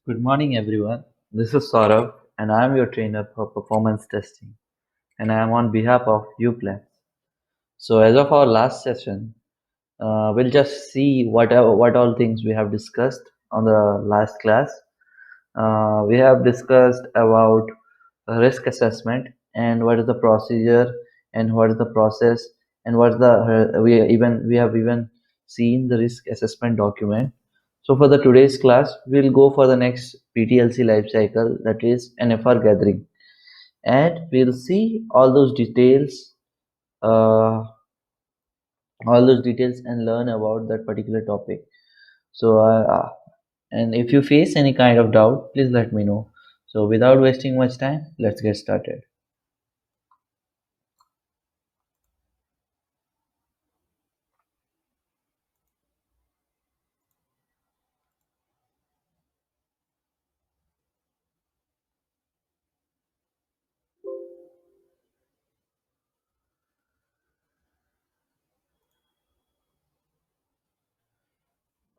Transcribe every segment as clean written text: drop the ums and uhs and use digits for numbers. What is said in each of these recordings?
Good morning, everyone. This is Saurabh, and I am your trainer for performance testing, and I am on behalf of Uplatz. So, as of our last session, we'll just see what all things we have discussed on the last class. We have discussed about risk assessment and what is the procedure and what is the process and what's the we have even seen the risk assessment document. So for the today's class, we'll go for the next PTLC life cycle, that is NFR gathering, and we'll see uh, all those details and learn about that particular topic. So and if you face any kind of doubt, please let me know. So without wasting much time, let's get started.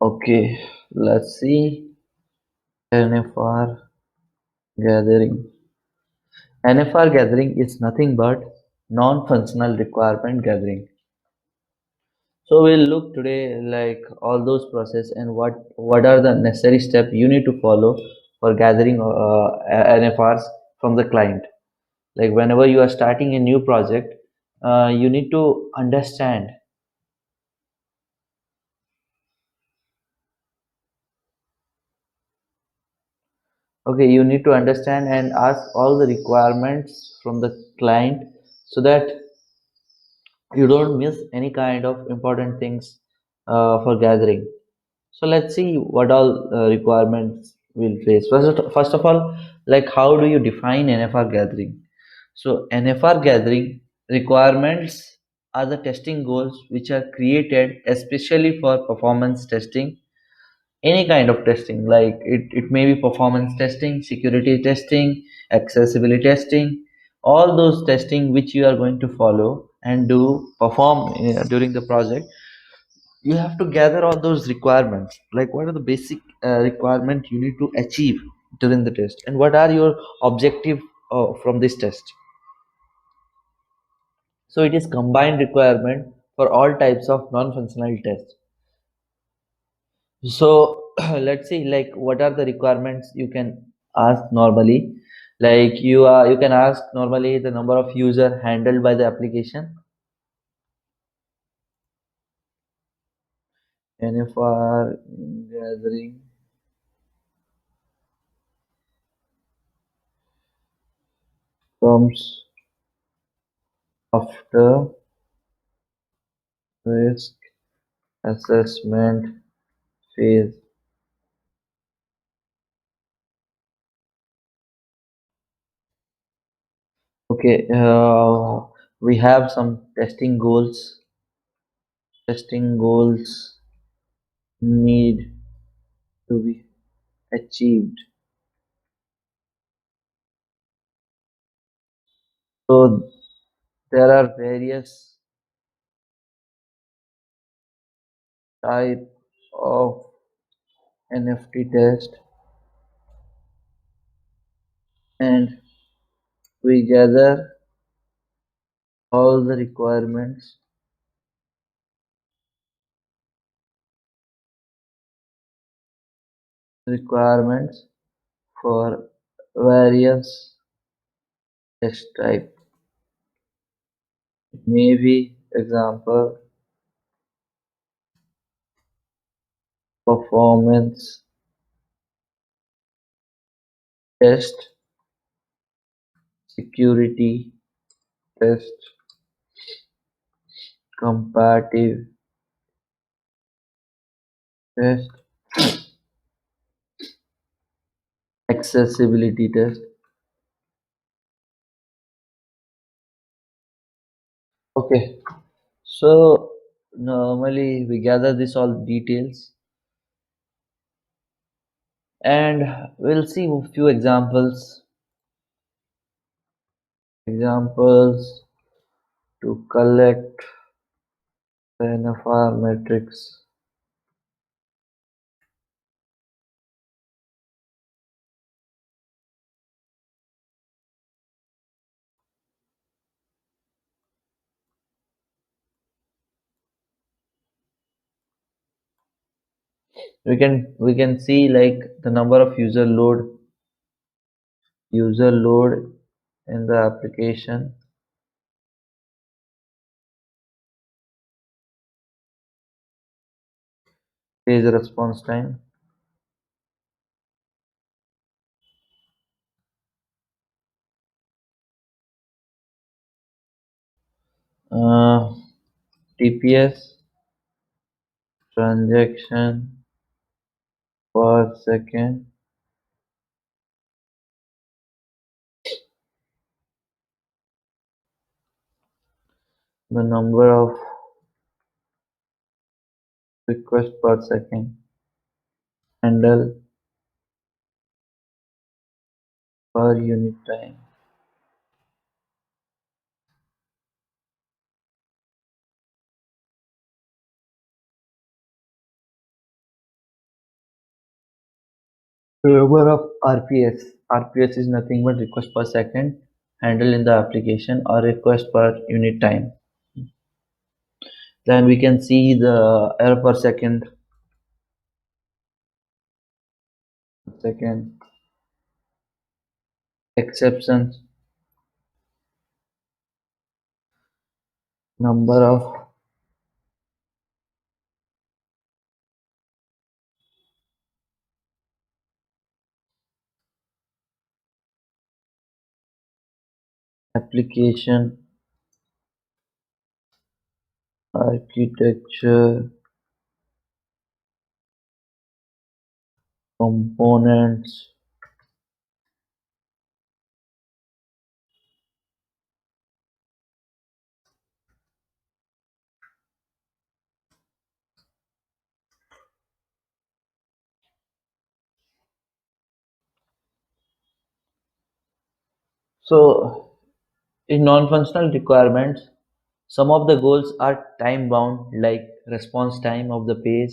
Okay, let's see NFR gathering. NFR gathering is nothing but non-functional requirement gathering. So we'll look today like all those process and what are the necessary steps you need to follow for gathering NFRs from the client. Like whenever you are starting a new project, you need to understand. Okay, you need to understand and ask all the requirements from the client so that you don't miss any kind of important things for gathering. So let's see what all requirements we'll face. First of all, like how do you define NFR gathering? So NFR gathering requirements are the testing goals which are created especially for performance testing, any kind of testing, like it may be performance testing, security testing, accessibility testing, all those testing which you are going to follow and do perform during the project. You have to gather all those requirements, like what are the basic requirement you need to achieve during the test and what are your objective from this test. So it is combined requirement for all types of non-functional tests. So let's see like what are the requirements you can ask normally. Like you can ask normally the number of user handled by the application, NFR gathering comes after risk assessment phase. Okay, we have some testing goals. Testing goals need to be achieved. So there are various type of NFT test, and we gather all the requirements for various test type. Maybe example performance test, security test, comparative test, accessibility test. Okay, so normally we gather this all details and we'll see a few examples to collect the NFR matrix. We can see like the number of user load in the application, page response time, uh, TPS, transaction per second, the number of requests per second, handle per unit time. The number of RPS. RPS is nothing but request per second handle in the application or request per unit time. Then we can see the error per second, exceptions, number of application, architecture, components. So in non-functional requirements, some of the goals are time bound, like response time of the page,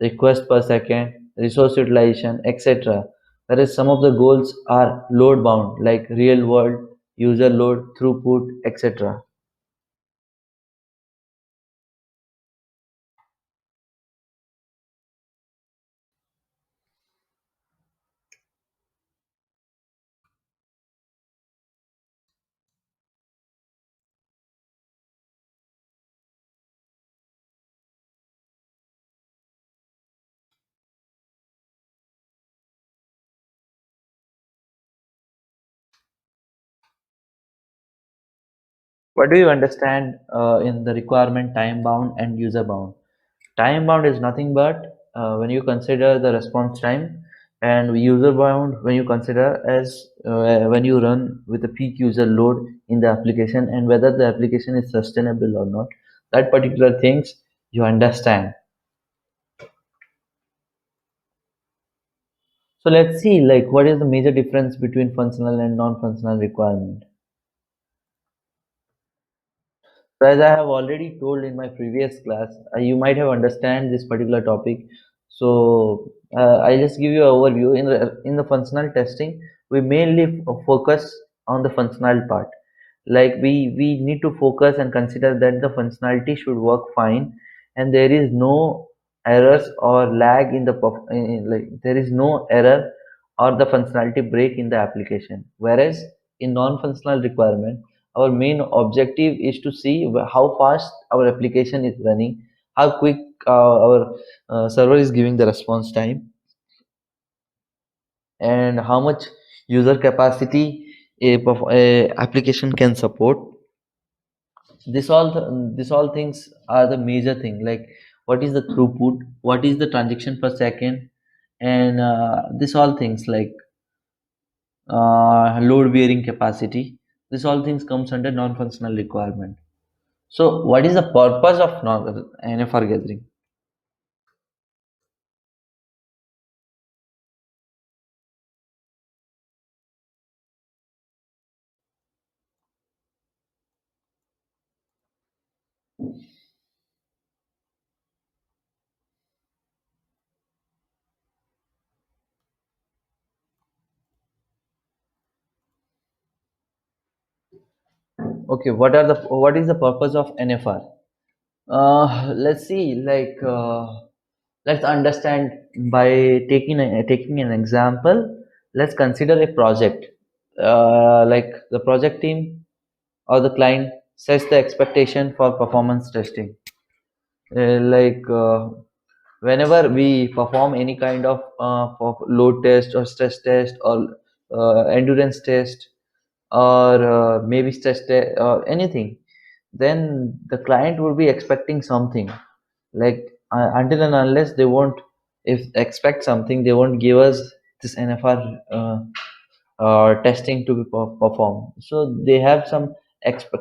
request per second, resource utilization, etc. Whereas some of the goals are load bound, like real world, user load, throughput, etc. What do you understand in the requirement time bound and user bound? Time bound is nothing but when you consider the response time, and user bound when you consider as when you run with a peak user load in the application and whether the application is sustainable or not. That particular things you understand. So let's see like what is the major difference between functional and non-functional requirement. So as I have already told in my previous class, you might have understand this particular topic. So I'll just give you an overview. In the functional testing, we mainly focus on the functional part. Like we need to focus and consider that the functionality should work fine, and there is no errors or lag in the like there is no error or the functionality break in the application. Whereas in non-functional requirement, our main objective is to see how fast our application is running, how quick our server is giving the response time, and how much user capacity a application can support. This all things are the major thing, like what is the throughput, what is the transaction per second, and this all things like load bearing capacity. This all things comes under non-functional requirement. So what is the purpose of NFR gathering? Okay, what is the purpose of NFR? Let's see, like Let's understand by taking an example. Let's consider a project. Like the project team or the client sets the expectation for performance testing. Whenever we perform any kind of load test or stress test or endurance test or maybe stress test or anything, then the client will be expecting something. Like until and unless they won't, if expect something, they won't give us this NFR testing to be performed. So they have some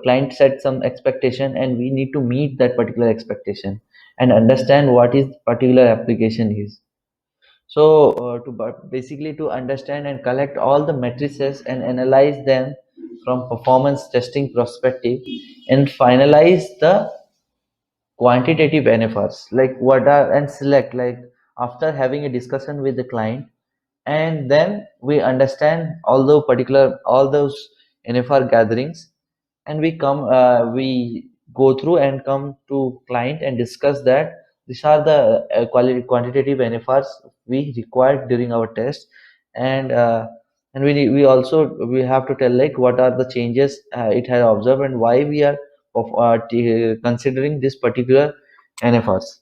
client set some expectation, and we need to meet that particular expectation and understand what is particular application is. So basically to understand and collect all the matrices and analyze them from performance testing perspective, and finalize the quantitative NFRs, like what are, and select, like after having a discussion with the client, and then we understand all the particular all those NFR gatherings, and we go through and come to client and discuss that these are the quantitative NFRs we required during our test. And uh, and we also we have to tell like what are the changes it has observed and why we are considering this particular NFRs.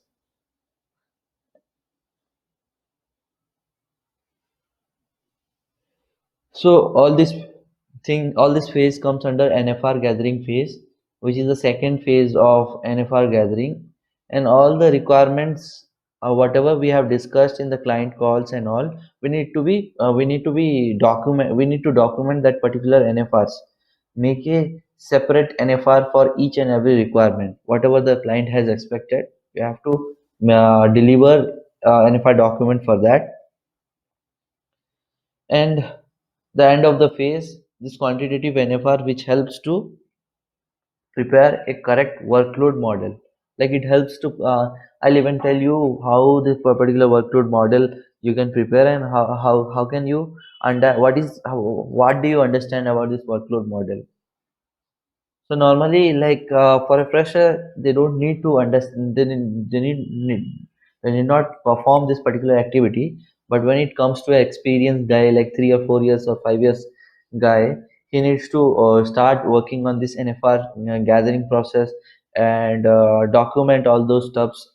So all this phase comes under NFR gathering phase, which is the second phase of NFR gathering, and all the requirements, whatever we have discussed in the client calls and all, we need to document that particular NFRs. Make a separate NFR for each and every requirement. Whatever the client has expected, we have to deliver NFR document for that. And the end of the phase, this quantitative NFR, which helps to prepare a correct workload model. Like it helps to, I'll even tell you how this particular workload model you can prepare, and how can you under what do you understand about this workload model. So normally, like for a fresher, they don't need to understand. They need not perform this particular activity. But when it comes to an experienced guy, like 3 or 4 years or 5 years guy, he needs to start working on this NFR gathering process and document all those stuffs.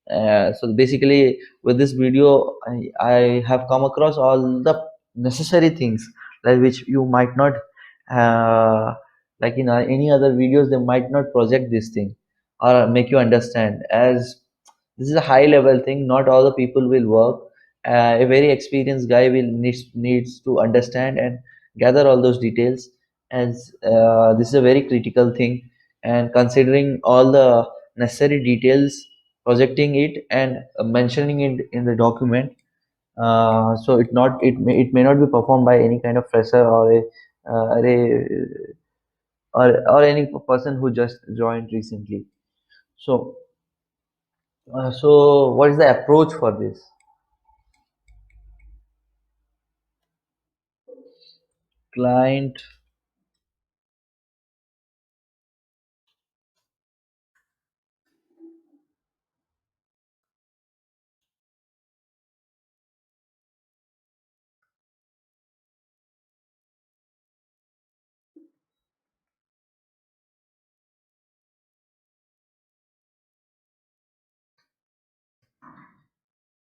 So basically, with this video, I have come across all the necessary things, like which you might not, like in any other videos, they might not project this thing or make you understand. As this is a high level thing, not all the people will work. A very experienced guy will needs to understand and gather all those details, as this is a very critical thing. And considering all the necessary details, projecting it and mentioning it in the document, so it may not be performed by any kind of fresher or any person who just joined recently. So so what is the approach for this? Client,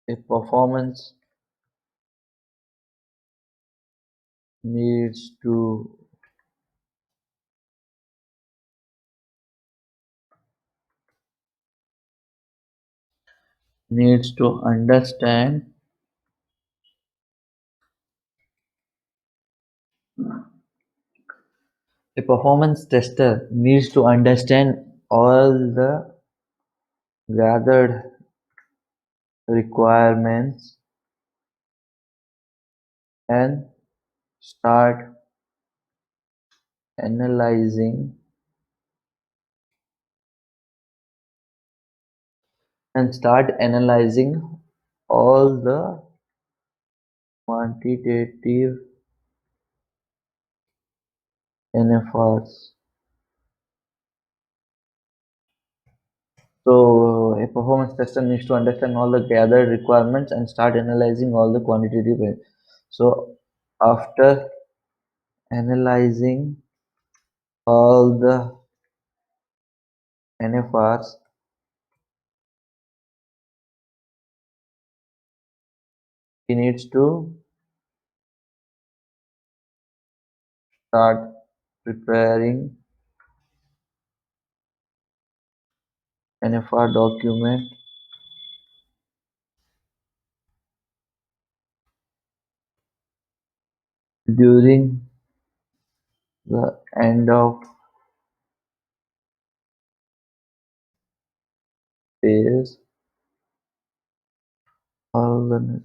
a performance needs to understand, a performance tester needs to understand all the gathered requirements and start analyzing all the quantitative NFRs. So a performance tester needs to understand all the gathered requirements and start analyzing all the quantitative. So after analyzing all the NFRs, he needs to start preparing NFR document during the end of phase. All the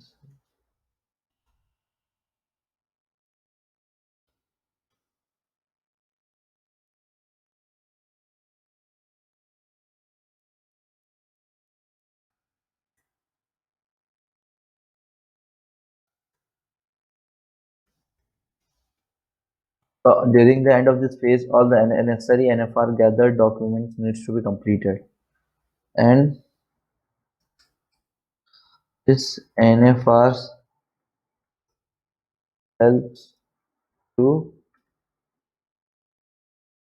during the end of this phase, all the necessary NFR gathered documents needs to be completed, and this NFRs helps to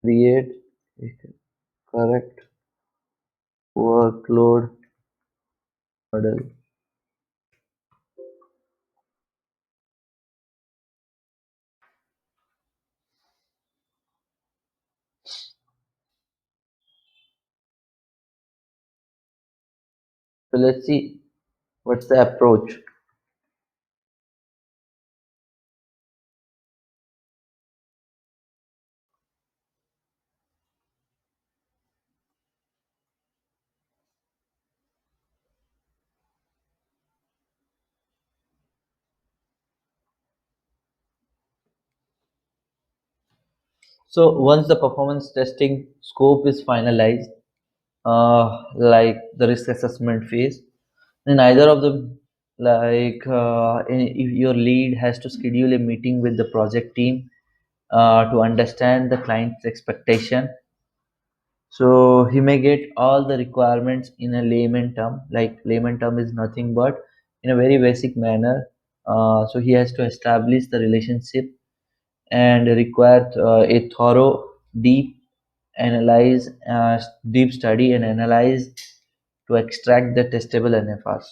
create a correct workload model. So let's see what's the approach. So once the performance testing scope is finalized, like the risk assessment phase, in either of them, if your lead has to schedule a meeting with the project team to understand the client's expectation. So he may get all the requirements in a layman term. Like layman term is nothing but in a very basic manner. So he has to establish the relationship and require a thorough, deep analyze, deep study and analyze to extract the testable NFRs.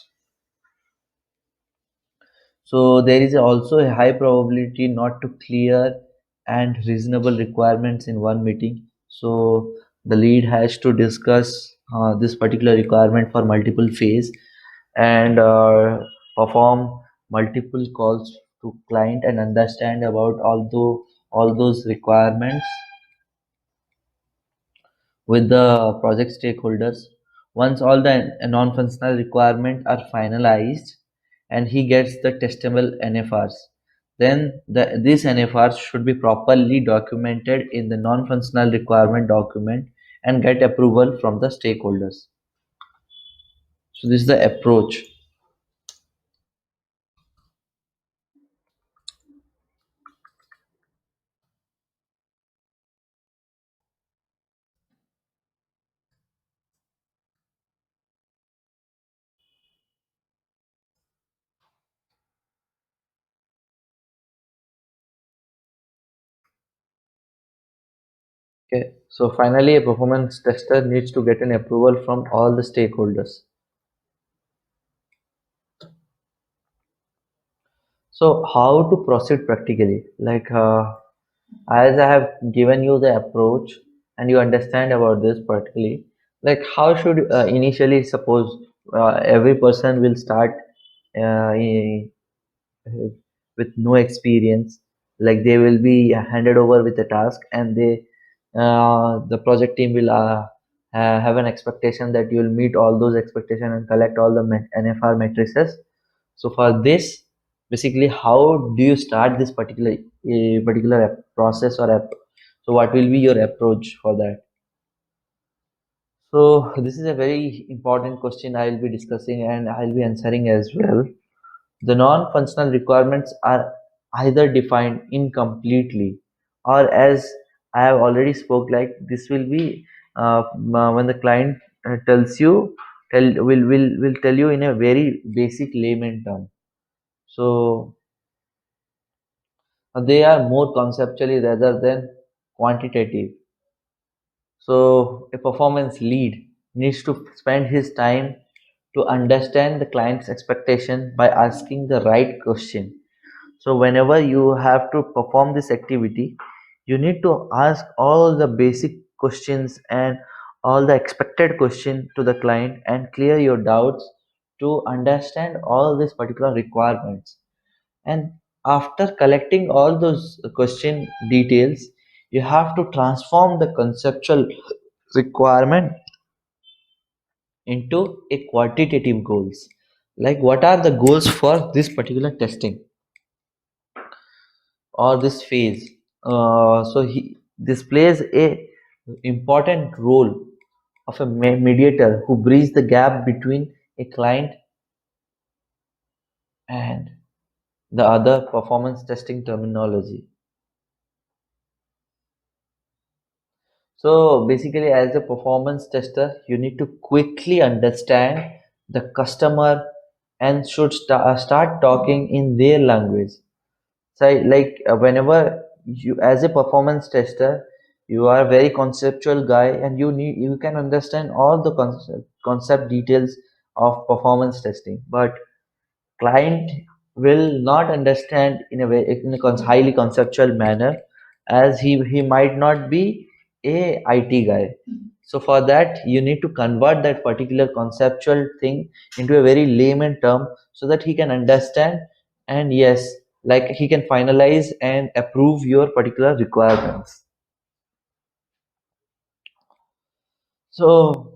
So there is also a high probability not to clear and reasonable requirements in one meeting. So the lead has to discuss this particular requirement for multiple phase and perform multiple calls to client and understand about all those requirements with the project stakeholders. Once all the non-functional requirements are finalized and he gets the testable NFRs, then these NFRs should be properly documented in the non-functional requirement document and get approval from the stakeholders. So this is the approach. Okay. So finally, a performance tester needs to get an approval from all the stakeholders. So how to proceed practically? As I have given you the approach and you understand about this particularly, like how should initially suppose every person will start uh, with no experience, like they will be handed over with a task and the project team will have an expectation that you will meet all those expectations and collect all the NFR matrices. So for this, basically, how do you start this particular process or app? So what will be your approach for that? So this is a very important question I will be discussing and I will be answering as well. The non-functional requirements are either defined incompletely or, as I have already spoke, like this will be when the client tells you will tell you in a very basic layman term. So they are more conceptually rather than quantitative. So a performance lead needs to spend his time to understand the client's expectation by asking the right question. So whenever you have to perform this activity, you need to ask all the basic questions and all the expected question to the client and clear your doubts to understand all these particular requirements. And after collecting all those question details, you have to transform the conceptual requirement into a quantitative goals. Like what are the goals for this particular testing or this phase? So this plays a important role of a mediator who bridges the gap between a client and the other performance testing terminology. So basically, as a performance tester, you need to quickly understand the customer and should start talking in their language. So, whenever you, as a performance tester, you are a very conceptual guy, and you can understand all the concept details of performance testing. But client will not understand in a way in a highly conceptual manner, as he might not be a IT guy. So for that you need to convert that particular conceptual thing into a very layman term so that he can understand, and yes, like he can finalize and approve your particular requirements. So